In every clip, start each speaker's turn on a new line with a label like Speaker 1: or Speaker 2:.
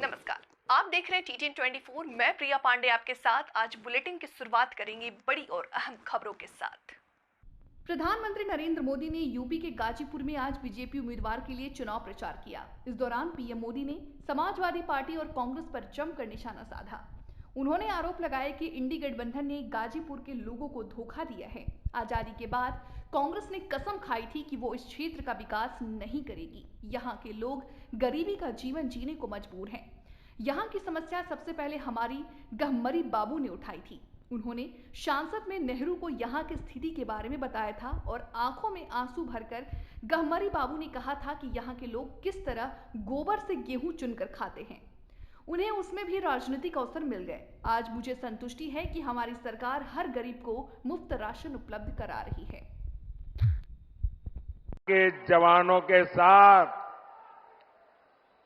Speaker 1: नमस्कार। आप देख रहे हैं TTN24। मैं प्रिया पांडे आपके साथ। आज बुलेटिन की शुरुआत करेंगे बड़ी और अहम खबरों के साथ। प्रधानमंत्री नरेंद्र मोदी ने यूपी के गाजीपुर में आज बीजेपी उम्मीदवार के लिए चुनाव प्रचार किया। इस दौरान पीएम मोदी ने समाजवादी पार्टी और कांग्रेस पर जमकर निशाना साधा। उन्होंने आरोप लगाया कि इंडी गठबंधन ने गाजीपुर के लोगों को धोखा दिया है। आजादी के बाद कांग्रेस ने कसम खाई थी कि वो इस क्षेत्र का विकास नहीं करेगी। यहाँ के लोग गरीबी का जीवन जीने को मजबूर हैं। यहाँ की समस्या सबसे पहले हमारी गहमरी बाबू ने उठाई थी। उन्होंने सांसद में नेहरू को यहाँ की स्थिति के बारे में बताया था और आंखों में आंसू भरकर गहमरी बाबू ने कहा था कि यहाँ के लोग किस तरह गोबर से गेहूं चुनकर खाते हैं। उन्हें उसमें भी राजनीतिक अवसर मिल गए। आज मुझे संतुष्टि है कि हमारी सरकार हर गरीब को मुफ्त राशन उपलब्ध करा रही है।
Speaker 2: के जवानों के साथ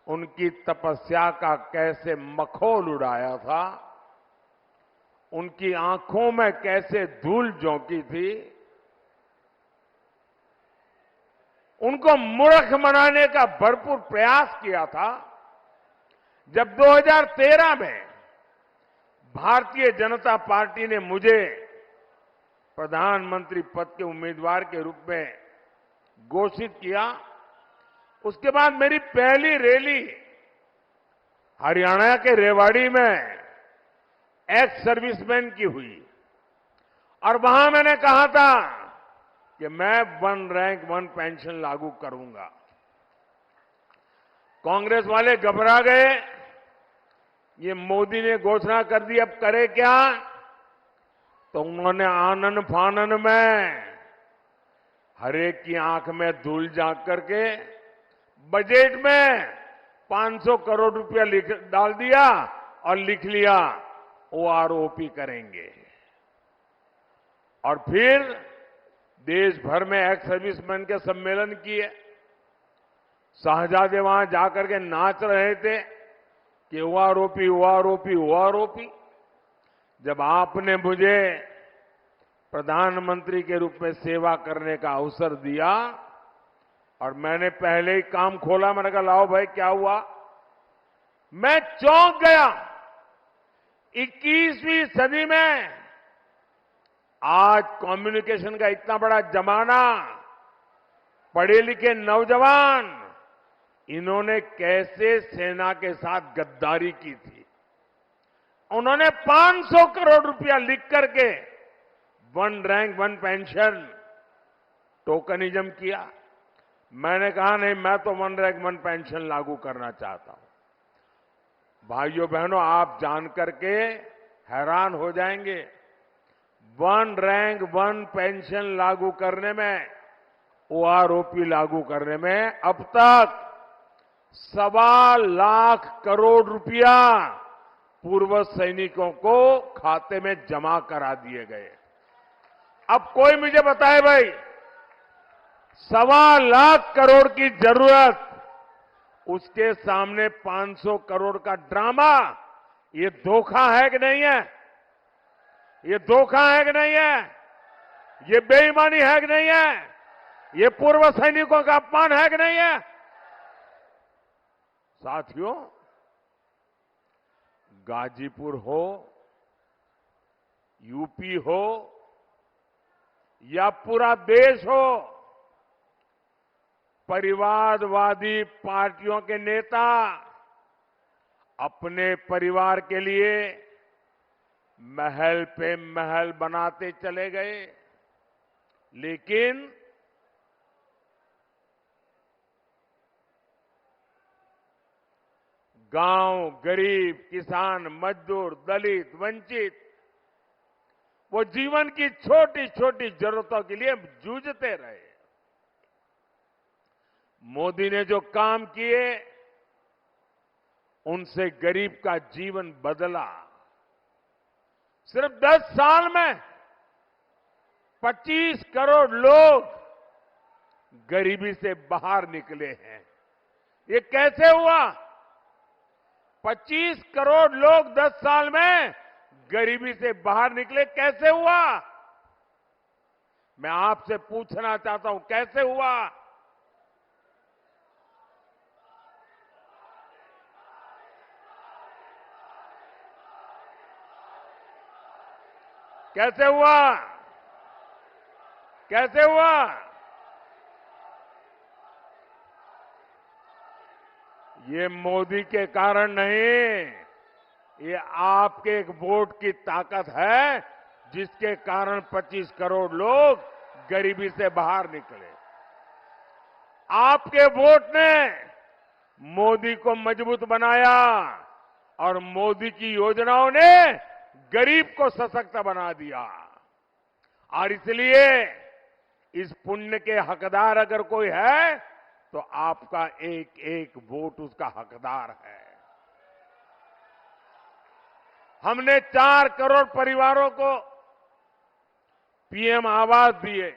Speaker 2: उनकी तपस्या का कैसे मखौल उड़ाया था, उनकी आंखों में कैसे धूल झोंकी थी, उनको मूर्ख बनाने का भरपूर प्रयास किया था। जब 2013 में भारतीय जनता पार्टी ने मुझे प्रधानमंत्री पद के उम्मीदवार के रूप में घोषित किया, उसके बाद मेरी पहली रैली हरियाणा के रेवाड़ी में एक्स सर्विसमैन की हुई और वहां मैंने कहा था कि मैं वन रैंक वन पेंशन लागू करूंगा। कांग्रेस वाले घबरा गए, ये मोदी ने घोषणा कर दी, अब करे क्या। तो उन्होंने आनन फानन में हरेक की आंख में धूल झांक करके बजट में 500 करोड़ रुपया डाल दिया और लिख लिया ओआरओपी करेंगे। और फिर देश भर में एक्स सर्विसमैन के सम्मेलन किए। शहजादे वहां जाकर के नाच रहे थे कि ओआरओपी ओआरओपी ओआरओपी। जब आपने मुझे प्रधानमंत्री के रूप में सेवा करने का अवसर दिया और मैंने पहले ही काम खोला, मैंने कहा लाओ भाई क्या हुआ, मैं चौंक गया। 21वीं सदी में आज कम्युनिकेशन का इतना बड़ा जमाना, पढ़े लिखे नौजवान, इन्होंने कैसे सेना के साथ गद्दारी की थी। उन्होंने 500 करोड़ रुपया लिख करके one rank one pension tokenism किया। मैंने कहा नहीं, मैं तो वन रैंक वन पेंशन लागू करना चाहता हूं। भाइयों बहनों, आप जान करके हैरान हो जाएंगे, वन रैंक वन पेंशन लागू करने में, ओआरओपी लागू करने में अब तक 1.25 लाख करोड़ रुपया पूर्व सैनिकों को खाते में जमा करा दिए गए। अब कोई मुझे बताए भाई, 1.25 लाख करोड़ की जरूरत, उसके सामने 500 करोड़ का ड्रामा, ये धोखा है कि नहीं है? ये धोखा है कि नहीं है? ये बेईमानी है कि नहीं है? ये पूर्व सैनिकों का अपमान है कि नहीं है? साथियों, गाजीपुर हो, यूपी हो या पूरा देश हो, परिवारवादी पार्टियों के नेता अपने परिवार के लिए महल पे महल बनाते चले गए, लेकिन गांव, गरीब, किसान, मजदूर, दलित, वंचित, वो जीवन की छोटी छोटी जरूरतों के लिए जूझते रहे। मोदी ने जो काम किए, उनसे गरीब का जीवन बदला। सिर्फ 10 साल में 25 करोड़ लोग गरीबी से बाहर निकले हैं। ये कैसे हुआ? 25 करोड़ लोग 10 साल में गरीबी से बाहर निकले, कैसे हुआ? मैं आपसे पूछना चाहता हूं, कैसे हुआ? कैसे हुआ? कैसे हुआ? ये मोदी के कारण नहीं, ये आपके एक वोट की ताकत है, जिसके कारण 25 करोड़ लोग गरीबी से बाहर निकले। आपके वोट ने मोदी को मजबूत बनाया और मोदी की योजनाओं ने गरीब को सशक्त बना दिया। और इसलिए इस पुण्य के हकदार अगर कोई है तो आपका एक एक वोट उसका हकदार है। हमने 4 करोड़ परिवारों को पीएम आवास दिए।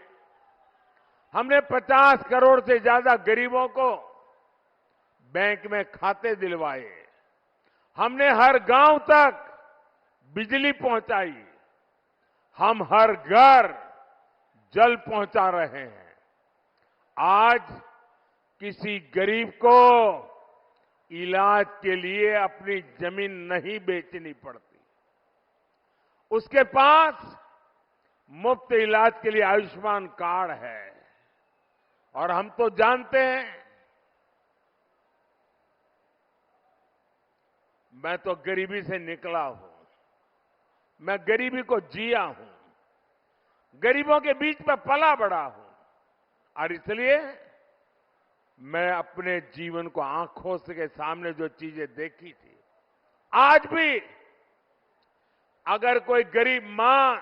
Speaker 2: हमने 50 करोड़ से ज्यादा गरीबों को बैंक में खाते दिलवाए। हमने हर गांव तक बिजली पहुंचाई। हम हर घर जल पहुंचा रहे हैं। आज किसी गरीब को इलाज के लिए अपनी जमीन नहीं बेचनी पड़ती। उसके पास मुफ्त इलाज के लिए आयुष्मान कार्ड है। और हम तो जानते हैं, मैं तो गरीबी से निकला हूं, मैं गरीबी को जिया हूं, गरीबों के बीच में पला बड़ा हूं। और इसलिए मैं अपने जीवन को आंखों के सामने जो चीजें देखी थी, आज भी अगर कोई गरीब मां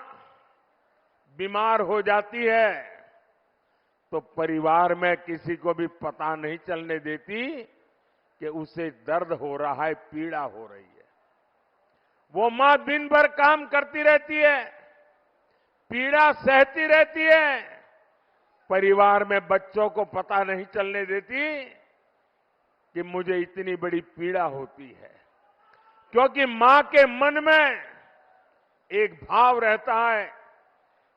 Speaker 2: बीमार हो जाती है तो परिवार में किसी को भी पता नहीं चलने देती कि उसे दर्द हो रहा है, पीड़ा हो रही है। वो मां दिन भर काम करती रहती है, पीड़ा सहती रहती है, परिवार में बच्चों को पता नहीं चलने देती कि मुझे इतनी बड़ी पीड़ा होती है। क्योंकि मां के मन में एक भाव रहता है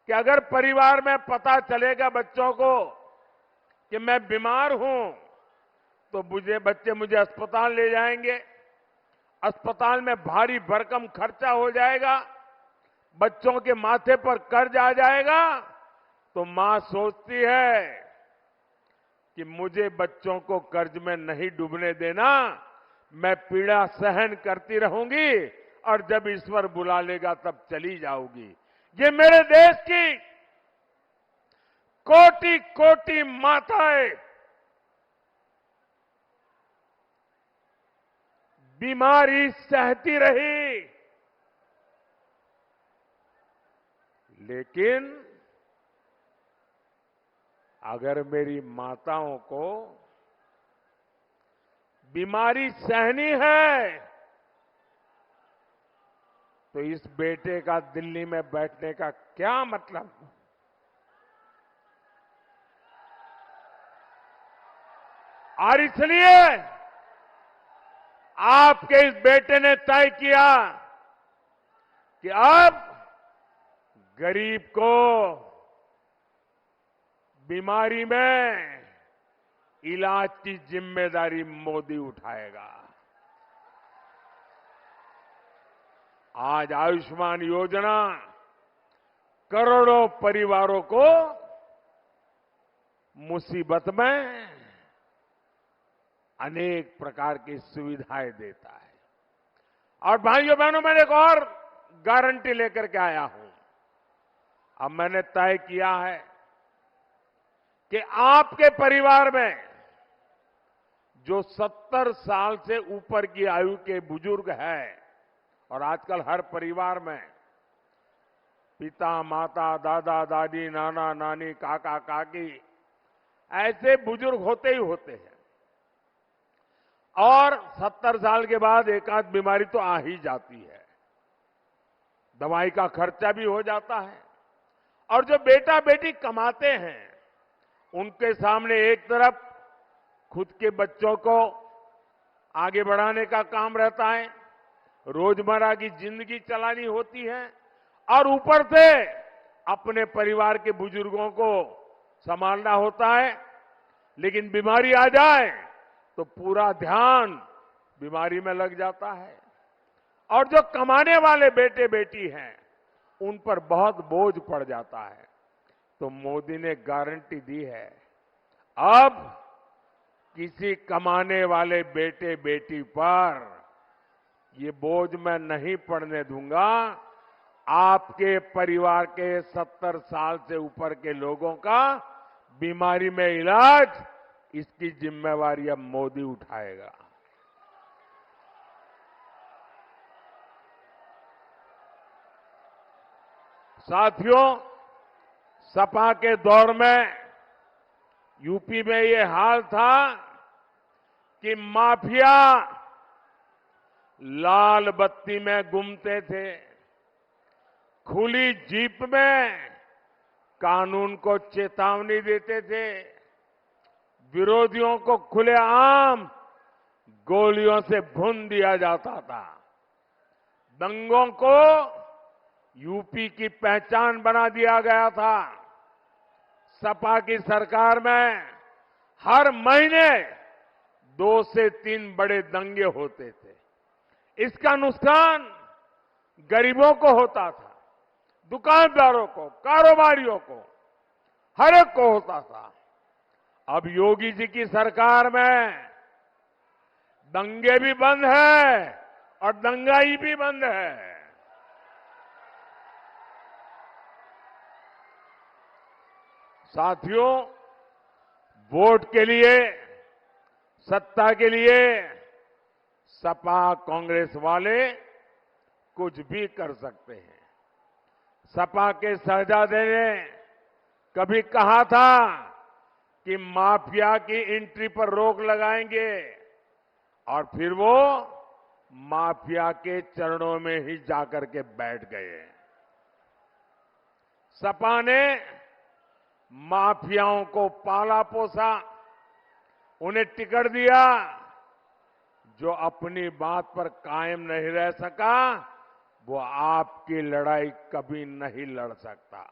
Speaker 2: कि अगर परिवार में पता चलेगा बच्चों को कि मैं बीमार हूं तो बच्चे मुझे अस्पताल ले जाएंगे, अस्पताल में भारी भरकम खर्चा हो जाएगा, बच्चों के माथे पर कर्ज आ जाएगा। तो मां सोचती है कि मुझे बच्चों को कर्ज में नहीं डूबने देना, मैं पीड़ा सहन करती रहूंगी और जब ईश्वर बुला लेगा तब चली जाऊंगी। ये मेरे देश की कोटि कोटि माताएं बीमारी सहती रही, लेकिन अगर मेरी माताओं को बीमारी सहनी है तो इस बेटे का दिल्ली में बैठने का क्या मतलब? और इसलिए आपके इस बेटे ने तय किया कि अब गरीब को बीमारी में इलाज की जिम्मेदारी मोदी उठाएगा। आज आयुष्मान योजना करोड़ों परिवारों को मुसीबत में अनेक प्रकार की सुविधाएं देता है। और भाइयों बहनों, मैंने एक और गारंटी लेकर के आया हूं। अब मैंने तय किया है कि आपके परिवार में जो 70 साल से ऊपर की आयु के बुजुर्ग हैं, और आजकल हर परिवार में पिता, माता, दादा, दादी, नाना, नानी, काका, काकी ऐसे बुजुर्ग होते ही होते हैं। और 70 साल के बाद एक आध बीमारी तो आ ही जाती है, दवाई का खर्चा भी हो जाता है। और जो बेटा बेटी कमाते हैं उनके सामने एक तरफ खुद के बच्चों को आगे बढ़ाने का काम रहता है, रोजमर्रा की जिंदगी चलानी होती है, और ऊपर से अपने परिवार के बुजुर्गों को संभालना होता है। लेकिन बीमारी आ जाए तो पूरा ध्यान बीमारी में लग जाता है। और जो कमाने वाले बेटे बेटी हैं उन पर बहुत बोझ पड़ जाता है। तो मोदी ने गारंटी दी है, अब किसी कमाने वाले बेटे बेटी पर ये बोझ मैं नहीं पड़ने दूंगा। आपके परिवार के 70 साल से ऊपर के लोगों का बीमारी में इलाज, इसकी जिम्मेवारी अब मोदी उठाएगा। साथियों, सपा के दौर में यूपी में ये हाल था कि माफिया लाल बत्ती में घूमते थे, खुली जीप में कानून को चेतावनी देते थे, विरोधियों को खुलेआम गोलियों से भून दिया जाता था, दंगों को यूपी की पहचान बना दिया गया था। सपा की सरकार में हर महीने 2 से 3 बड़े दंगे होते थे। इसका नुकसान गरीबों को होता था, दुकानदारों को, कारोबारियों को, हर एक को होता था। अब योगी जी की सरकार में दंगे भी बंद है और दंगाई भी बंद है। साथियों, वोट के लिए, सत्ता के लिए सपा कांग्रेस वाले कुछ भी कर सकते हैं। सपा के शहजादे ने कभी कहा था कि माफिया की एंट्री पर रोक लगाएंगे, और फिर वो माफिया के चरणों में ही जाकर के बैठ गए। सपा ने माफियाओं को पाला पोसा, उन्हें टिकट दिया। जो अपनी बात पर कायम नहीं रह सका, वो आपकी लड़ाई कभी नहीं लड़ सकता।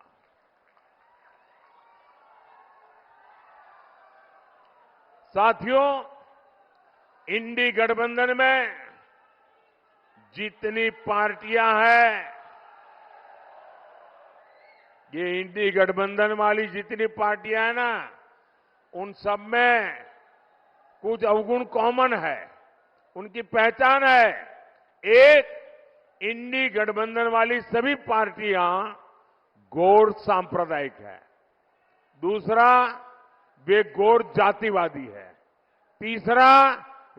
Speaker 2: साथियों, इंडी गठबंधन में जितनी पार्टियां हैं, ये इंडी गठबंधन वाली जितनी पार्टियां हैं ना, उन सब में कुछ अवगुण कॉमन है, उनकी पहचान है। एक, इंडी गठबंधन वाली सभी पार्टियां गौर सांप्रदायिक है। दूसरा, वे गौर जातिवादी है। तीसरा,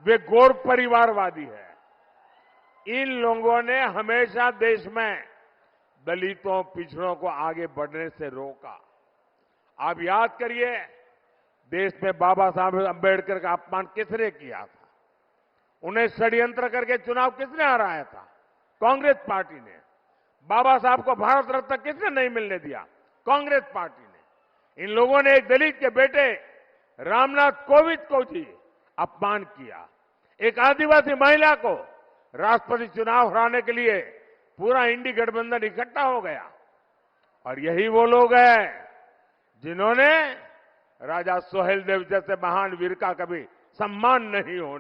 Speaker 2: वे गौर परिवारवादी है। इन लोगों ने हमेशा देश में दलितों, पिछड़ों को आगे बढ़ने से रोका। आप याद करिए, देश में बाबा साहब अंबेडकर का अपमान किसने किया था? उन्हें षड्यंत्र करके चुनाव किसने हराया था? कांग्रेस पार्टी ने। बाबा साहब को भारत रत्न किसने नहीं मिलने दिया? कांग्रेस पार्टी ने। इन लोगों ने एक दलित के बेटे रामनाथ कोविंद को जी अपमान किया। एक आदिवासी महिला को राष्ट्रपति चुनाव हराने के लिए पूरा इंडी गठबंधन इकट्ठा हो गया। और यही वो लोग हैं जिन्होंने राजा सोहेलदेव जैसे महान वीर का कभी सम्मान नहीं होने